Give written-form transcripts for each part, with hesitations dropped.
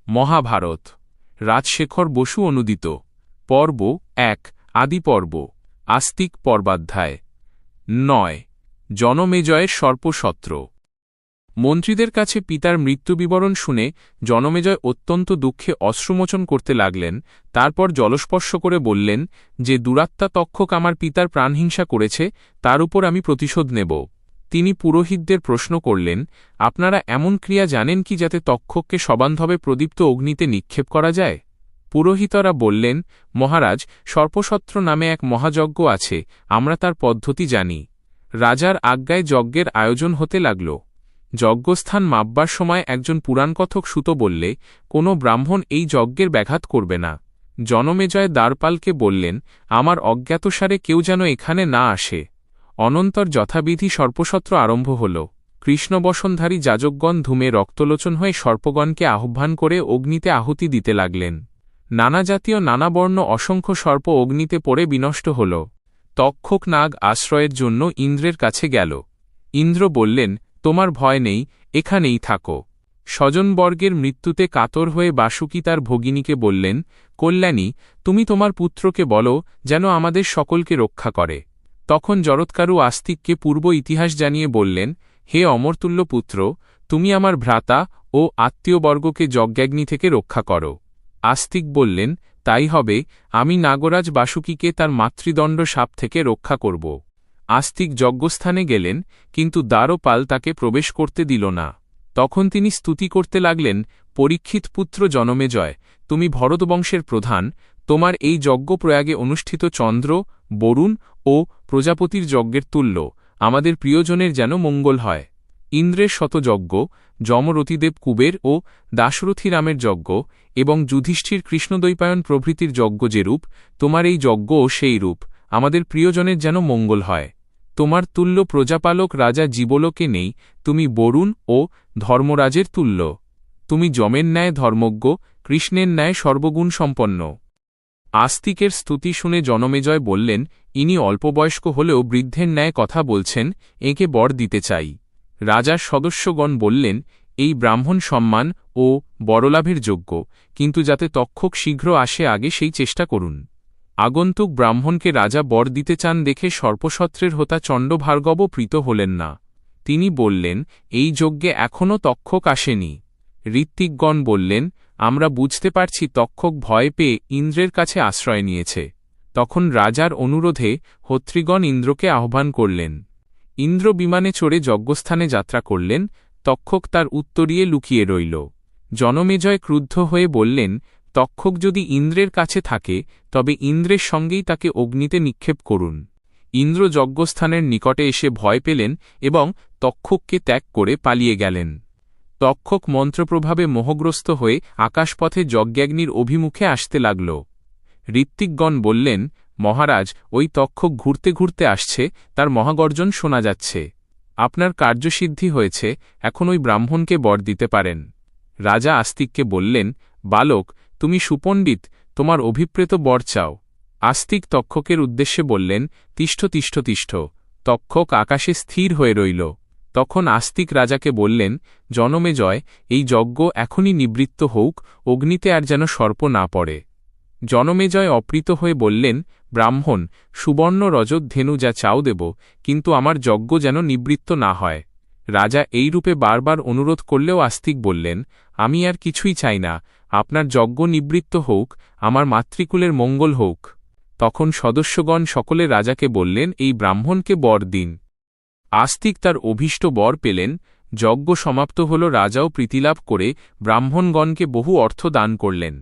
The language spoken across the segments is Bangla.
মহাভারত রাজশেখর বসু অনুদিত পর্ব ১ আদি পর্ব আস্তিক পর্বাধ্যায় ৯ জনমেজয়ের সর্পসত্র মন্ত্রীদের কাছে পিতার মৃত্যুবিবরণ শুনে জনমেজয় অত্যন্ত দুঃখে অশ্রুমোচন করতে লাগলেন। তারপর জলস্পর্শ করে বললেন যে দুরাত্মা তক্ষক আমার পিতার প্রাণহিংসা করেছে, তার উপর আমি প্রতিশোধ নেব। তিনি পুরোহিতদের প্রশ্ন করলেন, আপনারা এমন ক্রিয়া জানেন কি যাতে তক্ষককে সবান্ধবে প্রদীপ্ত অগ্নিতে নিক্ষেপ করা যায়? পুরোহিতরা বললেন, মহারাজ, সর্পসত্র নামে এক মহাযজ্ঞ আছে, আমরা তার পদ্ধতি জানি। রাজার আজ্ঞায় যজ্ঞের আয়োজন হতে লাগল। যজ্ঞস্থান মাপবার সময় একজন পুরাণকথক সুত বললে, কোনো ব্রাহ্মণ এই যজ্ঞের ব্যাঘাত করবে না। জনমেজয় দ্বারপালকে বললেন, আমার অজ্ঞাতসারে কেউ যেন এখানে না আসে। অনন্তর যথাবিধি সর্পসত্র আরম্ভ হল। কৃষ্ণবসনধারী যাজকগণ ধূমে রক্তলোচন হয়ে সর্পগণকে আহ্বান করে অগ্নিতে আহুতি দিতে লাগলেন। নানা জাতীয় নানা বর্ণ অসংখ্য সর্প অগ্নিতে পড়ে বিনষ্ট হল। তক্ষক নাগ আশ্রয়ের জন্য ইন্দ্রের কাছে গেল। ইন্দ্র বললেন, তোমার ভয় নেই, এখানেই থাকো। স্বজনবর্গের মৃত্যুতে কাতর হয়ে বাসুকী তার ভগিনীকে বললেন, কল্যাণী, তুমি তোমার পুত্রকে বলো যেন আমাদের সকলকে রক্ষা করে। তখন জরৎকারু আস্তিককে পূর্ব ইতিহাস জানিয়ে বললেন, হে অমরতুল্য পুত্র, তুমি আমার ভ্রাতা ও আত্মীয়বর্গকে যজ্ঞাগ্নি থেকে রক্ষা করো। আস্তিক বললেন, তাই হবে, আমি নাগরাজ বাসুকীকে তার মাতৃদণ্ড সাপ থেকে রক্ষা করব। আস্তিক যজ্ঞস্থানে গেলেন, কিন্তু দ্বারপাল তাকে প্রবেশ করতে দিল না। তখন তিনি স্তুতি করতে লাগলেন, পরীক্ষিত পুত্র জনমেজয়, তুমি ভরতবংশের প্রধান, তোমার এই যজ্ঞ প্রয়াগে অনুষ্ঠিত চন্দ্র, বরুণ ও প্রজাপতির যজ্ঞের তুল্য, আমাদের প্রিয়জনের যেন মঙ্গল হয়। ইন্দ্রের শতযজ্ঞ, যমরতিদেব কুবের ও দাশরথী রামের যজ্ঞ এবং যুধিষ্ঠির কৃষ্ণদ্বৈপায়ন প্রভৃতির যজ্ঞ যেরূপ, তোমার এই যজ্ঞও সেই রূপ, আমাদের প্রিয়জনের যেন মঙ্গল হয়। তোমার তুল্য প্রজাপালক রাজা জীবলোকে নেই, তুমি বরুণ ও ধর্মরাজের তুল্য। তুমি যমের ন্যায় ধর্মজ্ঞ, কৃষ্ণের ন্যায় সর্বগুণ সম্পন্ন। আস্তিকের স্তুতি শুনে জনমেজয় বললেন, ইনি অল্পবয়স্ক হলেও বৃদ্ধের ন্যায় কথা বলছেন, একে বর দিতে চাই। রাজার সদস্যগণ বললেন, এই ব্রাহ্মণ সম্মান ও বড়লাভের যোগ্য, কিন্তু যাতে তক্ষক শীঘ্র আসে আগে সেই চেষ্টা করুন। আগন্তুক ব্রাহ্মণকে রাজা বর দিতে চান দেখে সর্পসত্রের হোতা চণ্ডভার্গব প্রীত হলেন না। তিনি বললেন, এই যজ্ঞে এখনও তক্ষক আসেনি। ঋত্বিকগণ বললেন, আমরা বুঝতে পারছি তক্ষক ভয় পেয়ে ইন্দ্রের কাছে আশ্রয় নিয়েছে। তখন রাজার অনুরোধে হোত্রীগণ ইন্দ্রকে আহ্বান করলেন। ইন্দ্র বিমানে চড়ে যজ্ঞস্থানে যাত্রা করলেন, তক্ষক তার উত্তরিয়ে লুকিয়ে রইল। জনমেজয় ক্রুদ্ধ হয়ে বললেন, তক্ষক যদি ইন্দ্রের কাছে থাকে তবে ইন্দ্রের সঙ্গেই তাকে অগ্নিতে নিক্ষেপ করুন। ইন্দ্র যজ্ঞস্থানের নিকটে এসে ভয় পেলেন এবং তক্ষককে ত্যাগ করে পালিয়ে গেলেন। তক্ষক মন্ত্রপ্রভাবে মোহগ্রস্ত হয়ে আকাশপথে যজ্ঞাগ্নির অভিমুখে আসতে লাগল। ঋত্বিকগণ বললেন, মহারাজ, ওই তক্ষক ঘুরতে ঘুরতে আসছে, তার মহাগর্জন শোনা যাচ্ছে। আপনার কার্যসিদ্ধি হয়েছে, এখন ওই ব্রাহ্মণকে বর দিতে পারেন। রাজা আস্তিককে বললেন, বালক, তুমি সুপণ্ডিত, তোমার অভিপ্রেত বর চাও। আস্তিক তক্ষকের উদ্দেশ্যে বললেন, তিষ্ঠ তিষ্ঠ তিষ্ঠ। তক্ষক আকাশে স্থির হয়ে রইল। তখন আস্তিক রাজাকে বললেন, জনমেজয়, এই যজ্ঞ এখনই নিবৃত্ত হউক, অগ্নিতে আর যেন সর্প না পড়ে। জনমেজয় অপ্রীত হয়ে বললেন, ব্রাহ্মণ, সুবর্ণ রজত ধেনু যা চাও দেব, কিন্তু আমার যজ্ঞ যেন নিবৃত্ত না হয়। রাজা এই রূপে বারবার অনুরোধ করলেও আস্তিক বললেন, আমি আর কিছুই চাই না, আপনার যজ্ঞ নিবৃত্ত হউক, আমার মাতৃকুলের মঙ্গল হউক। তখন সদস্যগণ সকলে রাজাকে বললেন, এই ব্রাহ্মণকে বর দিন। আস্তিক তার অভীষ্ট বর পেলেন। যজ্ঞ সমাপ্ত হল। রাজাও প্রীতিলাভ করে ব্রাহ্মণগণকে বহু অর্থ দান করলেন।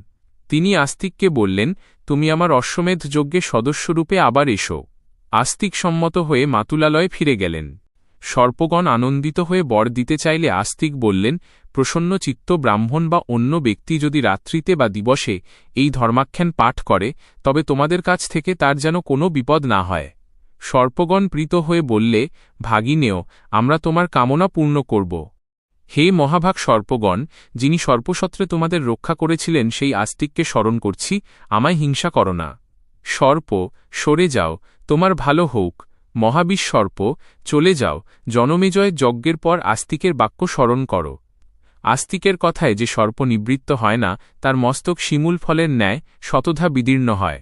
তিনি আস্তিককে বললেন, তুমি আমার অশ্বমেধ যজ্ঞে সদস্যরূপে আবার এসো। আস্তিক সম্মত হয়ে মাতুলালয়ে ফিরে গেলেন। সর্পগণ আনন্দিত হয়ে বর দিতে চাইলে আস্তিক বললেন, প্রসন্ন চিত্ত ব্রাহ্মণ বা অন্য ব্যক্তি যদি রাত্রিতে বা দিবসে এই ধর্মাখ্যান পাঠ করে, তবে তোমাদের কাছ থেকে তার যেন কোনো বিপদ না হয়। সর্পগণ প্রীত হয়ে বললে, ভাগিনেয়, আমরা তোমার কামনা পূর্ণ করব। হে মহাভাগ সর্পগণ, যিনি সর্পসত্রে তোমাদের রক্ষা করেছিলেন সেই আস্তিককে স্মরণ করছি, আমায় হিংসা করো না। সর্প, সরে যাও, তোমার ভালো হোক। মহাবিষ সর্প, চলে যাও। জনমেজয়ের যজ্ঞের পর আস্তিকের বাক্য স্মরণ করো। আস্তিকের কথায় যে সর্প নিবৃত্ত হয় না, তার মস্তক শিমুল ফলের ন্যায় শতধা বিদীর্ণ হয়।